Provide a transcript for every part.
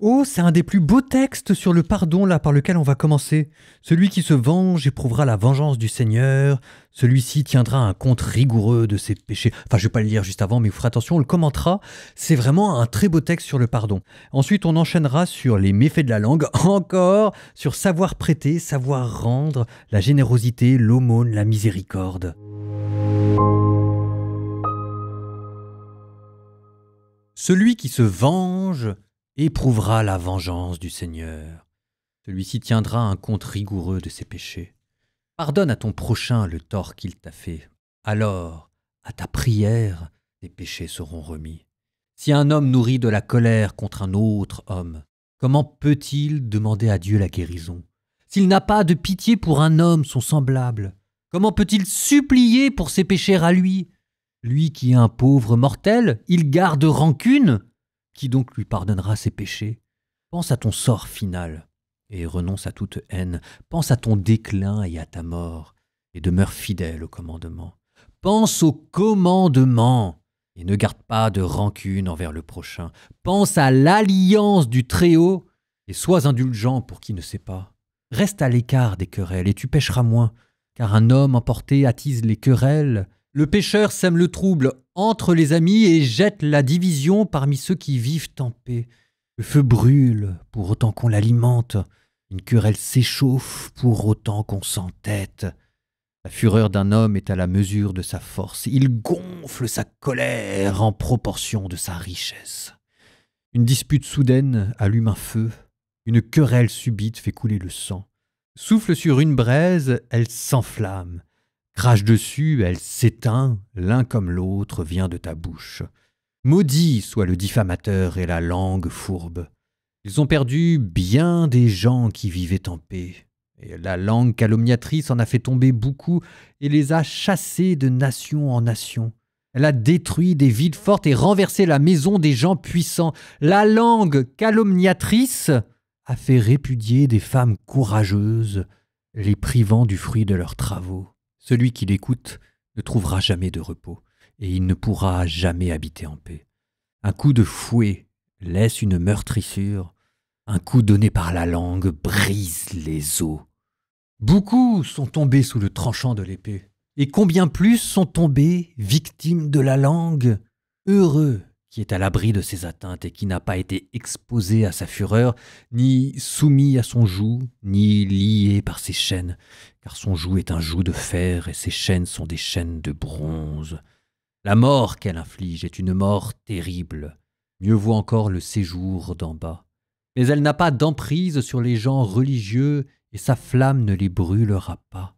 Oh, c'est un des plus beaux textes sur le pardon là par lequel on va commencer. Celui qui se venge éprouvera la vengeance du Seigneur. Celui-ci tiendra un compte rigoureux de ses péchés. Enfin, je vais pas le lire juste avant, mais vous ferez attention, on le commentera. C'est vraiment un très beau texte sur le pardon. Ensuite, on enchaînera sur les méfaits de la langue, encore sur savoir prêter, savoir rendre, la générosité, l'aumône, la miséricorde. Celui qui se venge éprouvera la vengeance du Seigneur. Celui-ci tiendra un compte rigoureux de ses péchés. Pardonne à ton prochain le tort qu'il t'a fait. Alors, à ta prière, tes péchés seront remis. Si un homme nourrit de la colère contre un autre homme, comment peut-il demander à Dieu la guérison? S'il n'a pas de pitié pour un homme, son semblable, comment peut-il supplier pour ses péchés à lui? Lui qui est un pauvre mortel, il garde rancune? Qui donc lui pardonnera ses péchés? Pense à ton sort final et renonce à toute haine. Pense à ton déclin et à ta mort et demeure fidèle au commandement. Pense au commandement et ne garde pas de rancune envers le prochain. Pense à l'alliance du Très-Haut et sois indulgent pour qui ne sait pas. Reste à l'écart des querelles et tu pécheras moins, car un homme emporté attise les querelles. Le pécheur sème le trouble entre les amis et jette la division parmi ceux qui vivent en paix. Le feu brûle pour autant qu'on l'alimente. Une querelle s'échauffe pour autant qu'on s'entête. La fureur d'un homme est à la mesure de sa force. Il gonfle sa colère en proportion de sa richesse. Une dispute soudaine allume un feu. Une querelle subite fait couler le sang. Souffle sur une braise, elle s'enflamme. Crache dessus, elle s'éteint, l'un comme l'autre vient de ta bouche. Maudit soit le diffamateur et la langue fourbe. Ils ont perdu bien des gens qui vivaient en paix. Et la langue calomniatrice en a fait tomber beaucoup et les a chassés de nation en nation. Elle a détruit des villes fortes et renversé la maison des gens puissants. La langue calomniatrice a fait répudier des femmes courageuses, les privant du fruit de leurs travaux. Celui qui l'écoute ne trouvera jamais de repos, et il ne pourra jamais habiter en paix. Un coup de fouet laisse une meurtrissure, un coup donné par la langue brise les os. Beaucoup sont tombés sous le tranchant de l'épée, et combien plus sont tombés victimes de la langue. Heureux qui est à l'abri de ses atteintes et qui n'a pas été exposé à sa fureur, ni soumis à son joug, ni lié par ses chaînes, car son joug est un joug de fer et ses chaînes sont des chaînes de bronze. La mort qu'elle inflige est une mort terrible, mieux vaut encore le séjour d'en bas. Mais elle n'a pas d'emprise sur les gens religieux et sa flamme ne les brûlera pas.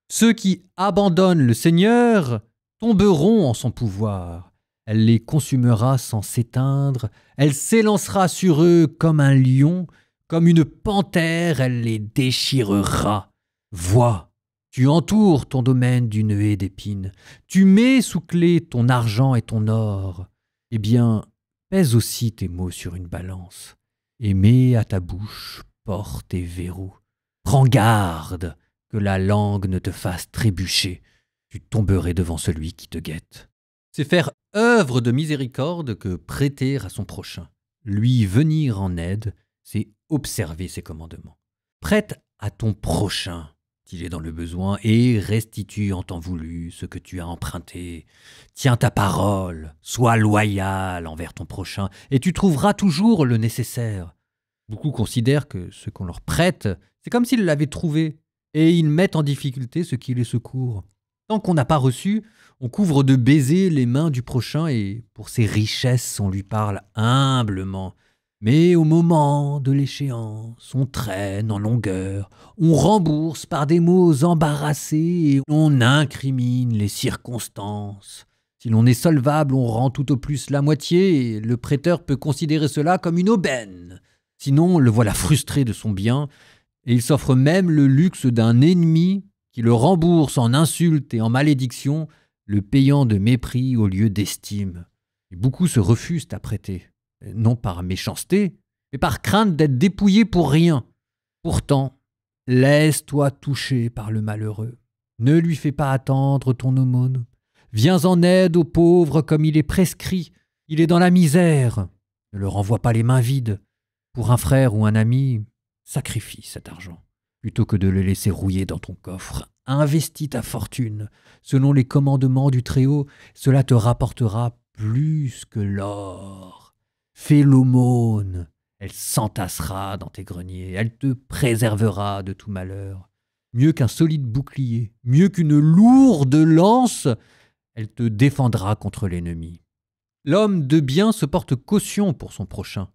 Ceux qui abandonnent le Seigneur tomberont en son pouvoir. Elle les consumera sans s'éteindre, elle s'élancera sur eux comme un lion, comme une panthère, elle les déchirera. Vois, tu entoures ton domaine d'une haie d'épines, tu mets sous clé ton argent et ton or. Eh bien, pèse aussi tes mots sur une balance, et mets à ta bouche porte et verrou. Prends garde que la langue ne te fasse trébucher, tu tomberais devant celui qui te guette. C'est faire œuvre de miséricorde que prêter à son prochain. Lui venir en aide, c'est observer ses commandements. Prête à ton prochain, s'il est dans le besoin, et restitue en temps voulu ce que tu as emprunté. Tiens ta parole, sois loyal envers ton prochain, et tu trouveras toujours le nécessaire. Beaucoup considèrent que ce qu'on leur prête, c'est comme s'ils l'avaient trouvé, et ils mettent en difficulté ceux qui les secourent. Tant qu'on n'a pas reçu, on couvre de baisers les mains du prochain et pour ses richesses, on lui parle humblement. Mais au moment de l'échéance, on traîne en longueur, on rembourse par des mots embarrassés et on incrimine les circonstances. Si l'on est solvable, on rend tout au plus la moitié et le prêteur peut considérer cela comme une aubaine. Sinon, le voilà frustré de son bien et il s'offre même le luxe d'un ennemi qui le rembourse en insultes et en malédictions, le payant de mépris au lieu d'estime. Et beaucoup se refusent à prêter, non par méchanceté, mais par crainte d'être dépouillés pour rien. Pourtant, laisse-toi toucher par le malheureux. Ne lui fais pas attendre ton aumône. Viens en aide aux pauvres comme il est prescrit. Il est dans la misère. Ne le renvoie pas les mains vides. Pour un frère ou un ami, sacrifie cet argent. Plutôt que de le laisser rouiller dans ton coffre, investis ta fortune. Selon les commandements du Très-Haut, cela te rapportera plus que l'or. Fais l'aumône, elle s'entassera dans tes greniers, elle te préservera de tout malheur. Mieux qu'un solide bouclier, mieux qu'une lourde lance, elle te défendra contre l'ennemi. L'homme de bien se porte caution pour son prochain,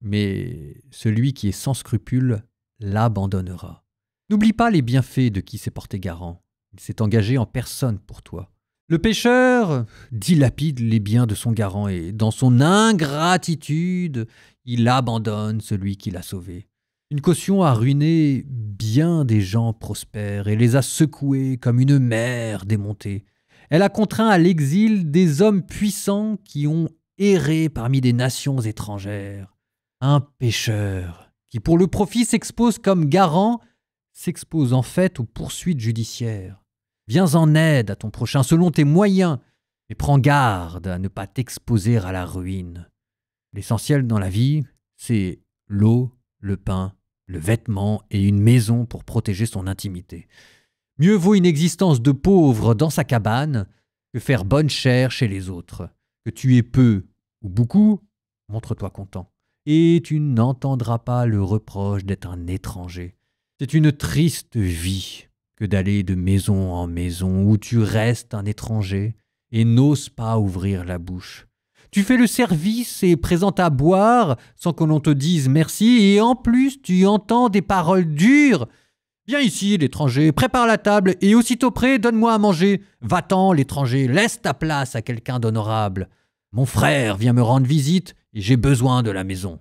mais celui qui est sans scrupule l'abandonnera. N'oublie pas les bienfaits de qui s'est porté garant. Il s'est engagé en personne pour toi. Le pécheur dilapide les biens de son garant et, dans son ingratitude, il abandonne celui qui l'a sauvé. Une caution a ruiné bien des gens prospères et les a secoués comme une mer démontée. Elle a contraint à l'exil des hommes puissants qui ont erré parmi des nations étrangères. Un pécheur qui, pour le profit, s'expose comme garant, s'expose en fait aux poursuites judiciaires. Viens en aide à ton prochain selon tes moyens, mais prends garde à ne pas t'exposer à la ruine. L'essentiel dans la vie, c'est l'eau, le pain, le vêtement et une maison pour protéger son intimité. Mieux vaut une existence de pauvre dans sa cabane que faire bonne chère chez les autres. Que tu aies peu ou beaucoup, montre-toi content. Et tu n'entendras pas le reproche d'être un étranger. C'est une triste vie que d'aller de maison en maison où tu restes un étranger et n'oses pas ouvrir la bouche. Tu fais le service et présentes à boire sans que l'on te dise merci et en plus tu entends des paroles dures. Viens ici, l'étranger, prépare la table et aussitôt prêt, donne-moi à manger. Va-t'en, l'étranger, laisse ta place à quelqu'un d'honorable. Mon frère vient me rendre visite et j'ai besoin de la maison.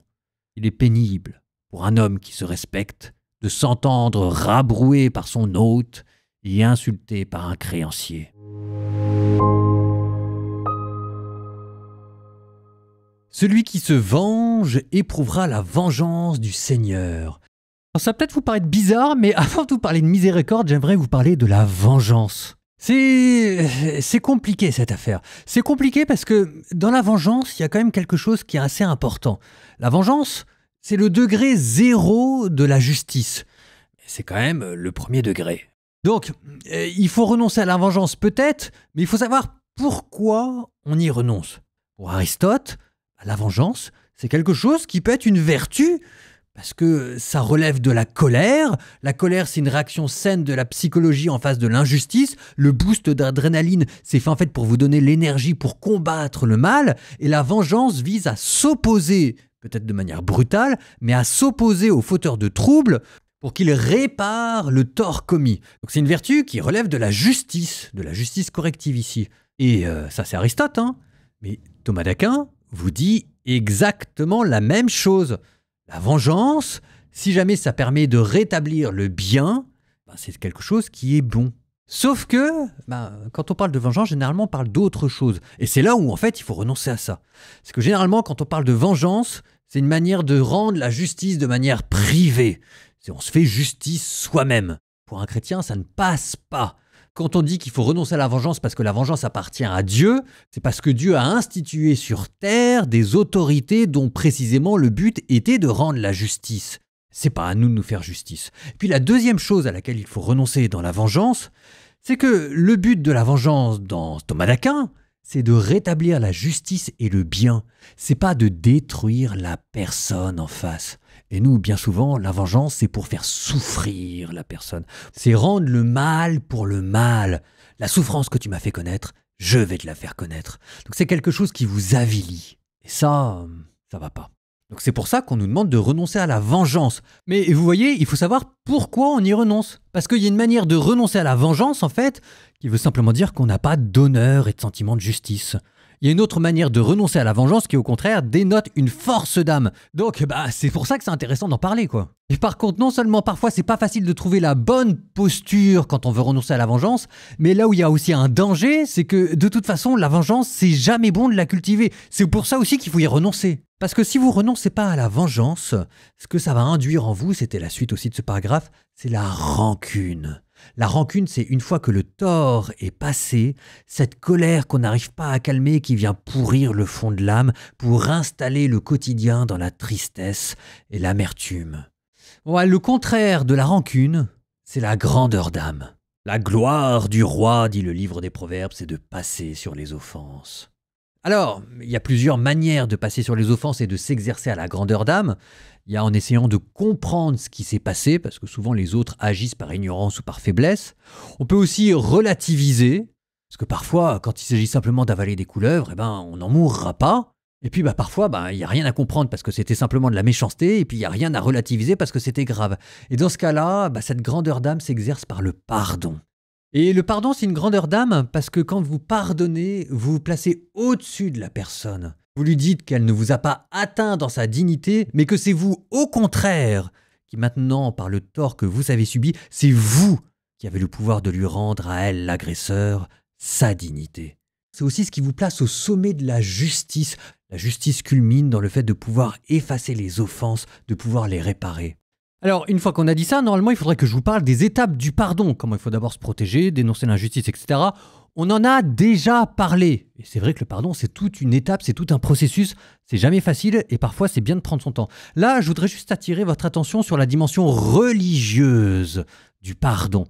Il est pénible pour un homme qui se respecte de s'entendre rabrouer par son hôte et insulté par un créancier. Celui qui se venge éprouvera la vengeance du Seigneur. Alors ça va peut-être vous paraître bizarre, mais avant de vous parler de miséricorde, j'aimerais vous parler de la vengeance. C'est compliqué cette affaire. C'est compliqué parce que dans la vengeance, il y a quand même quelque chose qui est assez important. La vengeance, c'est le degré zéro de la justice. C'est quand même le premier degré. Donc, il faut renoncer à la vengeance peut-être, mais il faut savoir pourquoi on y renonce. Pour Aristote, la vengeance, c'est quelque chose qui peut être une vertu, parce que ça relève de la colère. La colère, c'est une réaction saine de la psychologie en face de l'injustice. Le boost d'adrénaline, c'est fait en fait pour vous donner l'énergie pour combattre le mal. Et la vengeance vise à s'opposer, peut-être de manière brutale, mais à s'opposer au fauteur de troubles pour qu'il répare le tort commis. Donc c'est une vertu qui relève de la justice corrective ici. Et ça c'est Aristote, hein. Mais Thomas d'Aquin vous dit exactement la même chose. La vengeance, si jamais ça permet de rétablir le bien, c'est quelque chose qui est bon. Sauf que, quand on parle de vengeance, généralement on parle d'autre chose. Et c'est là où en fait il faut renoncer à ça. C'est que généralement quand on parle de vengeance, c'est une manière de rendre la justice de manière privée. On se fait justice soi-même. Pour un chrétien, ça ne passe pas. Quand on dit qu'il faut renoncer à la vengeance parce que la vengeance appartient à Dieu, c'est parce que Dieu a institué sur terre des autorités dont précisément le but était de rendre la justice. C'est pas à nous de nous faire justice. Puis la deuxième chose à laquelle il faut renoncer dans la vengeance, c'est que le but de la vengeance dans Thomas d'Aquin, c'est de rétablir la justice et le bien. C'est pas de détruire la personne en face. Et nous, bien souvent, la vengeance, c'est pour faire souffrir la personne. C'est rendre le mal pour le mal. La souffrance que tu m'as fait connaître, je vais te la faire connaître. Donc c'est quelque chose qui vous avilit. Et ça va pas. Donc c'est pour ça qu'on nous demande de renoncer à la vengeance. Mais vous voyez, il faut savoir pourquoi on y renonce. Parce qu'il y a une manière de renoncer à la vengeance, en fait, qui veut simplement dire qu'on n'a pas d'honneur et de sentiment de justice. Il y a une autre manière de renoncer à la vengeance qui, au contraire, dénote une force d'âme. Donc, c'est pour ça que c'est intéressant d'en parler, quoi. Et par contre, non seulement parfois c'est pas facile de trouver la bonne posture quand on veut renoncer à la vengeance, mais là où il y a aussi un danger, c'est que de toute façon, la vengeance, c'est jamais bon de la cultiver. C'est pour ça aussi qu'il faut y renoncer. Parce que si vous renoncez pas à la vengeance, ce que ça va induire en vous, c'était la suite aussi de ce paragraphe, c'est la rancune. La rancune, c'est une fois que le tort est passé, cette colère qu'on n'arrive pas à calmer qui vient pourrir le fond de l'âme pour installer le quotidien dans la tristesse et l'amertume. Ouais, le contraire de la rancune, c'est la grandeur d'âme. La gloire du roi, dit le livre des Proverbes, c'est de passer sur les offenses. Alors, il y a plusieurs manières de passer sur les offenses et de s'exercer à la grandeur d'âme. Il y a en essayant de comprendre ce qui s'est passé, parce que souvent les autres agissent par ignorance ou par faiblesse. On peut aussi relativiser, parce que parfois, quand il s'agit simplement d'avaler des couleuvres, on n'en mourra pas. Et puis parfois, il n'y a rien à comprendre parce que c'était simplement de la méchanceté, et puis il n'y a rien à relativiser parce que c'était grave. Et dans ce cas-là, cette grandeur d'âme s'exerce par le pardon. Et le pardon, c'est une grandeur d'âme parce que quand vous pardonnez, vous vous placez au-dessus de la personne. Vous lui dites qu'elle ne vous a pas atteint dans sa dignité, mais que c'est vous, au contraire, qui maintenant, par le tort que vous avez subi, c'est vous qui avez le pouvoir de lui rendre à elle, l'agresseur, sa dignité. C'est aussi ce qui vous place au sommet de la justice. La justice culmine dans le fait de pouvoir effacer les offenses, de pouvoir les réparer. Alors, une fois qu'on a dit ça, normalement, il faudrait que je vous parle des étapes du pardon. Comment il faut d'abord se protéger, dénoncer l'injustice, etc. On en a déjà parlé. Et c'est vrai que le pardon, c'est toute une étape, c'est tout un processus. C'est jamais facile et parfois, c'est bien de prendre son temps. Là, je voudrais juste attirer votre attention sur la dimension religieuse du pardon.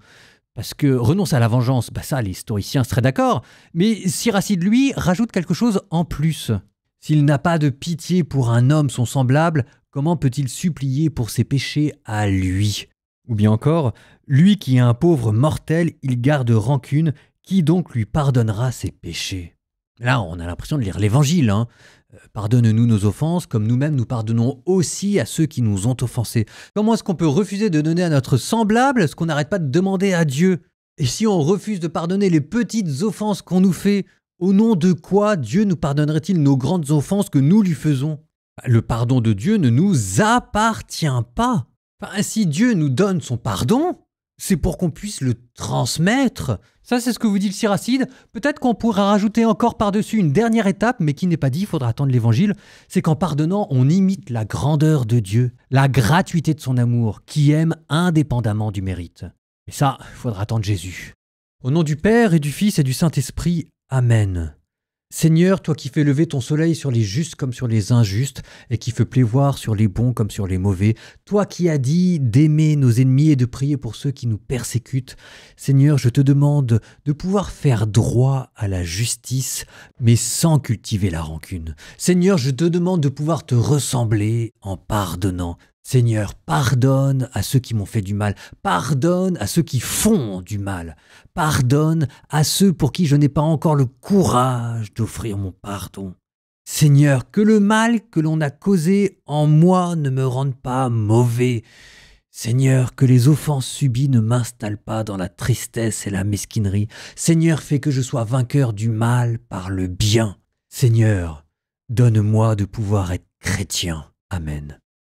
Parce que renoncer à la vengeance, ça, les stoïciens seraient d'accord. Mais Siracide, lui, rajoute quelque chose en plus. S'il n'a pas de pitié pour un homme son semblable, comment peut-il supplier pour ses péchés à lui? Ou bien encore, lui qui est un pauvre mortel, il garde rancune, qui donc lui pardonnera ses péchés? Là, on a l'impression de lire l'Évangile. Pardonne-nous nos offenses, comme nous-mêmes nous pardonnons aussi à ceux qui nous ont offensés. Comment est-ce qu'on peut refuser de donner à notre semblable ce qu'on n'arrête pas de demander à Dieu? Et si on refuse de pardonner les petites offenses qu'on nous fait, au nom de quoi Dieu nous pardonnerait-il nos grandes offenses que nous lui faisons? Le pardon de Dieu ne nous appartient pas. Si Dieu nous donne son pardon, c'est pour qu'on puisse le transmettre. Ça, c'est ce que vous dit le Siracide. Peut-être qu'on pourra rajouter encore par-dessus une dernière étape, mais qui n'est pas dit, il faudra attendre l'Évangile. C'est qu'en pardonnant, on imite la grandeur de Dieu, la gratuité de son amour, qui aime indépendamment du mérite. Et ça, il faudra attendre Jésus. Au nom du Père et du Fils et du Saint-Esprit, Amen. Seigneur, toi qui fais lever ton soleil sur les justes comme sur les injustes, et qui fais pleuvoir sur les bons comme sur les mauvais, toi qui as dit d'aimer nos ennemis et de prier pour ceux qui nous persécutent, Seigneur, je te demande de pouvoir faire droit à la justice, mais sans cultiver la rancune. Seigneur, je te demande de pouvoir te ressembler en pardonnant. Seigneur, pardonne à ceux qui m'ont fait du mal, pardonne à ceux qui font du mal, pardonne à ceux pour qui je n'ai pas encore le courage d'offrir mon pardon. Seigneur, que le mal que l'on a causé en moi ne me rende pas mauvais. Seigneur, que les offenses subies ne m'installent pas dans la tristesse et la mesquinerie. Seigneur, fais que je sois vainqueur du mal par le bien. Seigneur, donne-moi de pouvoir être chrétien. Amen.